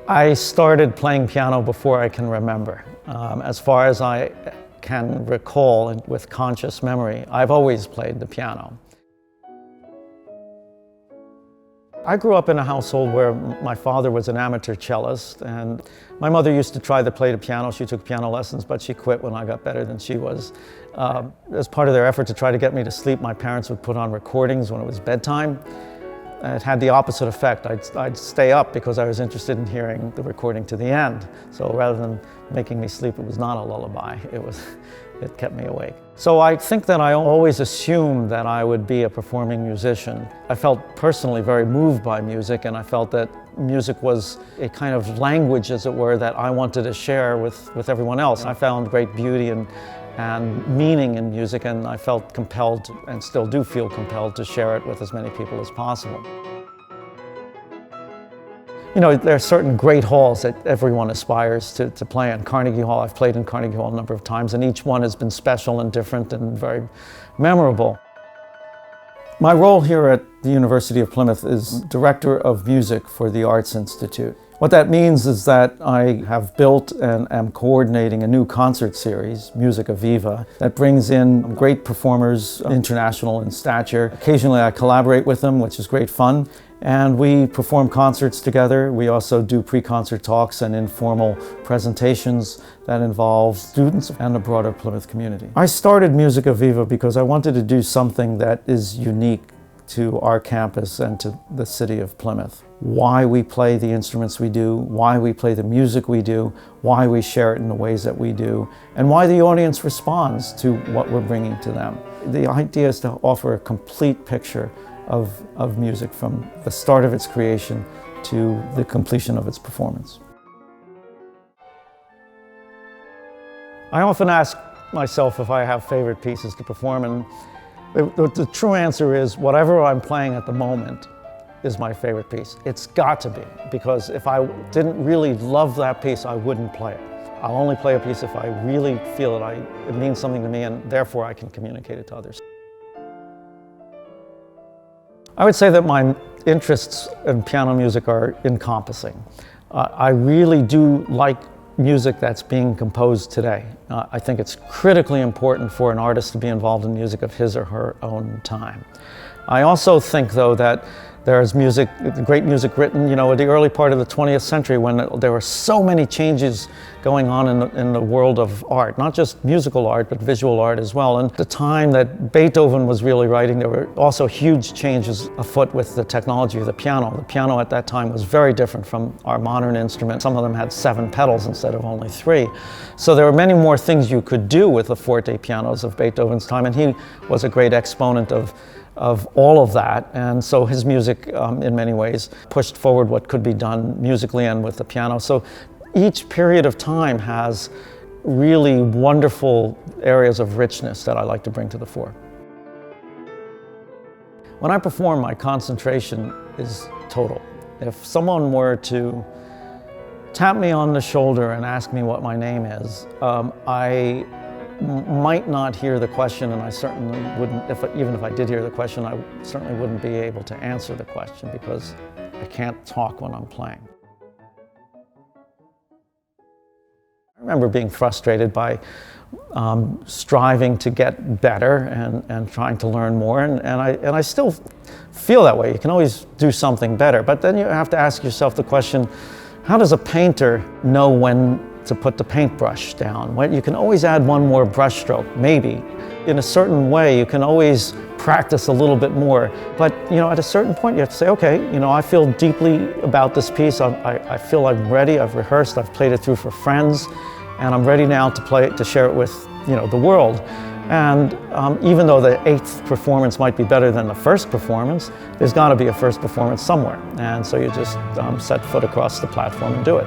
I started playing piano before I can remember. As far as I can recall with conscious memory, I've always played the piano. I grew up in a household where my father was an amateur cellist, and my mother used to try to play the piano. She took piano lessons, but she quit when I got better than she was. As part of their effort to try to get me to sleep, my parents would put on recordings when it was bedtime. It had the opposite effect. I'd stay up because I was interested in hearing the recording to the end. So rather than making me sleep, it was not a lullaby. It kept me awake. So I think that I always assumed that I would be a performing musician. I felt personally very moved by music, and I felt that music was a kind of language, as it were, that I wanted to share with everyone else. I found great beauty and meaning in music, and I felt compelled, and still do feel compelled, to share it with as many people as possible. You know, there are certain great halls that everyone aspires to play in. Carnegie Hall, I've played in Carnegie Hall a number of times, and each one has been special and different and very memorable. My role here at the University of Plymouth is Director of Music for the Arts Institute. What that means is that I have built and am coordinating a new concert series, Musica Viva, that brings in great performers, international in stature. Occasionally I collaborate with them, which is great fun, and we perform concerts together. We also do pre-concert talks and informal presentations that involve students and the broader Plymouth community. I started Musica Viva because I wanted to do something that is unique to our campus and to the city of Plymouth. Why we play the instruments we do, why we play the music we do, why we share it in the ways that we do, and why the audience responds to what we're bringing to them. The idea is to offer a complete picture of music from the start of its creation to the completion of its performance. I often ask myself if I have favorite pieces to perform, and the true answer is whatever I'm playing at the moment is my favorite piece. It's got to be, because if I didn't really love that piece, I wouldn't play it. I'll only play a piece if I really feel that it means something to me, and therefore I can communicate it to others. I would say that my interests in piano music are encompassing. I really do like music that's being composed today. I think it's critically important for an artist to be involved in music of his or her own time. I also think, though, that there's music, great music written, you know, in the early part of the 20th century, when there were so many changes going on in the world of art, not just musical art, but visual art as well. And the time that Beethoven was really writing, there were also huge changes afoot with the technology of the piano. The piano at that time was very different from our modern instrument. Some of them had 7 pedals instead of only 3. So there were many more things you could do with the forte pianos of Beethoven's time, and he was a great exponent of all of that, and so his music in many ways pushed forward what could be done musically and with the piano. So each period of time has really wonderful areas of richness that I like to bring to the fore. When I perform, my concentration is total. If someone were to tap me on the shoulder and ask me what my name is, I might not hear the question, and I certainly wouldn't, even if I did hear the question, I certainly wouldn't be able to answer the question because I can't talk when I'm playing. I remember being frustrated by striving to get better and trying to learn more, and I still feel that way. You can always do something better, but then you have to ask yourself the question, how does a painter know when to put the paintbrush down? Well, you can always add one more brush stroke, maybe. In a certain way, you can always practice a little bit more. But you know, at a certain point, you have to say, okay, you know, I feel deeply about this piece. I feel I'm ready. I've rehearsed. I've played it through for friends, and I'm ready now to play it, to share it with, you know, the world. And even though the 8th performance might be better than the first performance, there's got to be a first performance somewhere. And so you just set foot across the platform and do it.